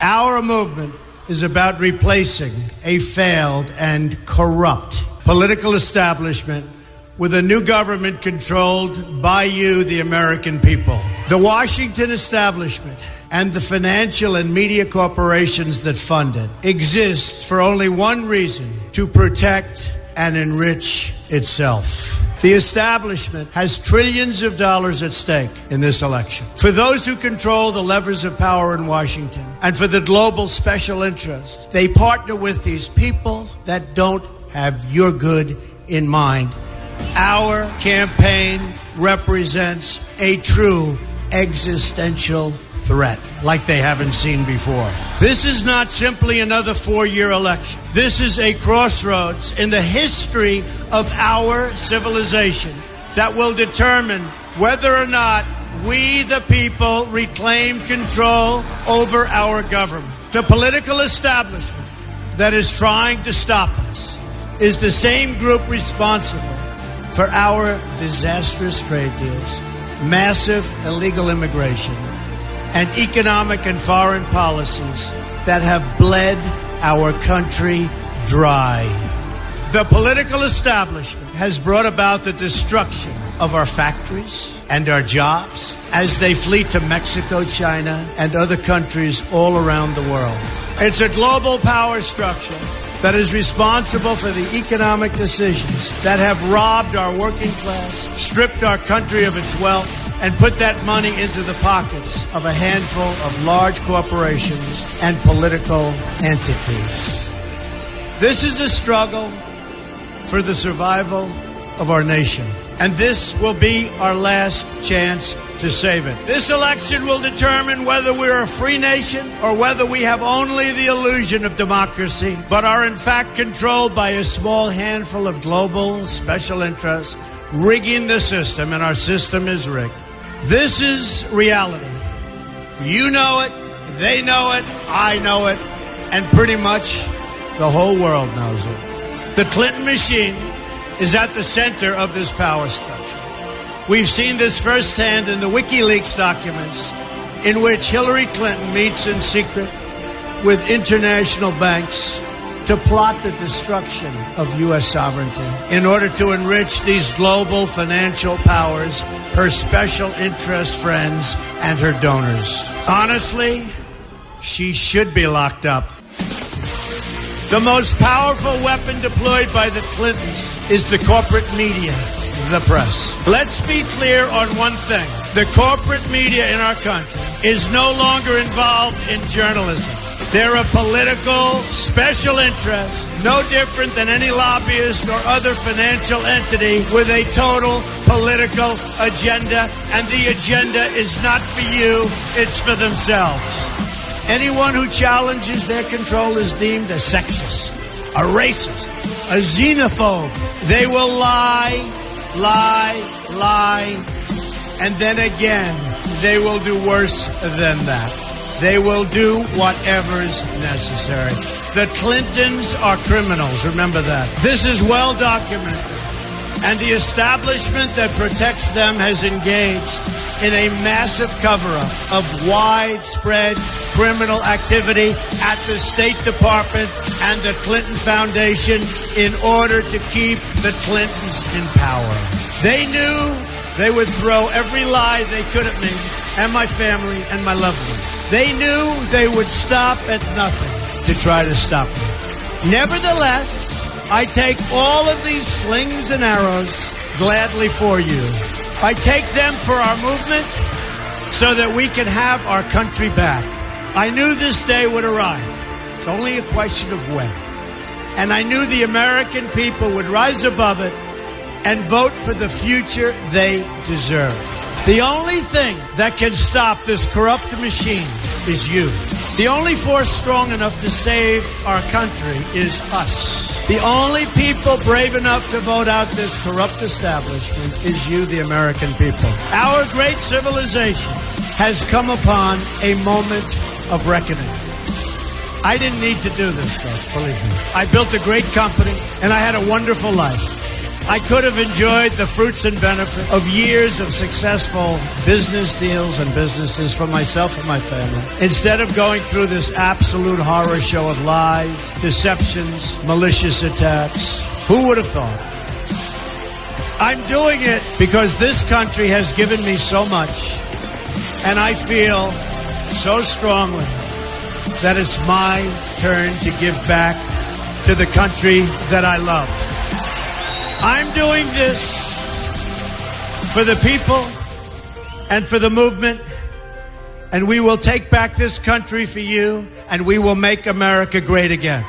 Our movement is about replacing a failed and corrupt political establishment with a new government controlled by you, the American people. The Washington establishment and the financial and media corporations that fund it exist for only one reason: to protect and enrich itself. The establishment has trillions of dollars at stake in this election. For those who control the levers of power in Washington and for the global special interest, they partner with these people that don't have your good in mind. Our campaign represents a true existential threat like they haven't seen before. This is not simply another 4-year election. This is a crossroads in the history of our civilization that will determine whether or not we, the people, reclaim control over our government. The political establishment that is trying to stop us is the same group responsible for our disastrous trade deals, massive illegal immigration, and economic and foreign policies that have bled our country dry. The political establishment has brought about the destruction of our factories and our jobs as they flee to Mexico, China, and other countries all around the world. It's a global power structure that is responsible for the economic decisions that have robbed our working class, stripped our country of its wealth, and put that money into the pockets of a handful of large corporations and political entities. This is a struggle for the survival of our nation, and this will be our last chance to save it. This election will determine whether we're a free nation or whether we have only the illusion of democracy, but are in fact controlled by a small handful of global special interests rigging the system, and our system is rigged. This is reality. You know it, they know it, I know it, and pretty much the whole world knows it. The Clinton machine is at the center of this power structure. We've seen this firsthand in the WikiLeaks documents, in which Hillary Clinton meets in secret with international banks to plot the destruction of U.S. sovereignty in order to enrich these global financial powers, her special interest friends, and her donors. Honestly, she should be locked up. The most powerful weapon deployed by the Clintons is the corporate media, the press. Let's be clear on one thing. The corporate media in our country is no longer involved in journalism. They're a political special interest, no different than any lobbyist or other financial entity with a total political agenda, and the agenda is not for you, it's for themselves. Anyone who challenges their control is deemed a sexist, a racist, a xenophobe. They will lie, and then again, they will do worse than that. They will do whatever's necessary. The Clintons are criminals, remember that. This is well documented. And the establishment that protects them has engaged in a massive cover-up of widespread criminal activity at the State Department and the Clinton Foundation in order to keep the Clintons in power. They knew they would throw every lie they could at me and my family and my loved ones. They knew they would stop at nothing to try to stop me. Nevertheless, I take all of these slings and arrows gladly for you. I take them for our movement so that we can have our country back. I knew this day would arrive. It's only a question of when. And I knew the American people would rise above it and vote for the future they deserve. The only thing that can stop this corrupt machine is you. The only force strong enough to save our country is us. The only people brave enough to vote out this corrupt establishment is you, the American people. Our great civilization has come upon a moment of reckoning. I didn't need to do this, folks, believe me. I built a great company, and I had a wonderful life. I could have enjoyed the fruits and benefit of years of successful business deals and businesses for myself and my family, instead of going through this absolute horror show of lies, deceptions, malicious attacks. Who would have thought? I'm doing it because this country has given me so much, and I feel so strongly that it's my turn to give back to the country that I love. I'm doing this for the people and for the movement, and we will take back this country for you, and we will make America great again.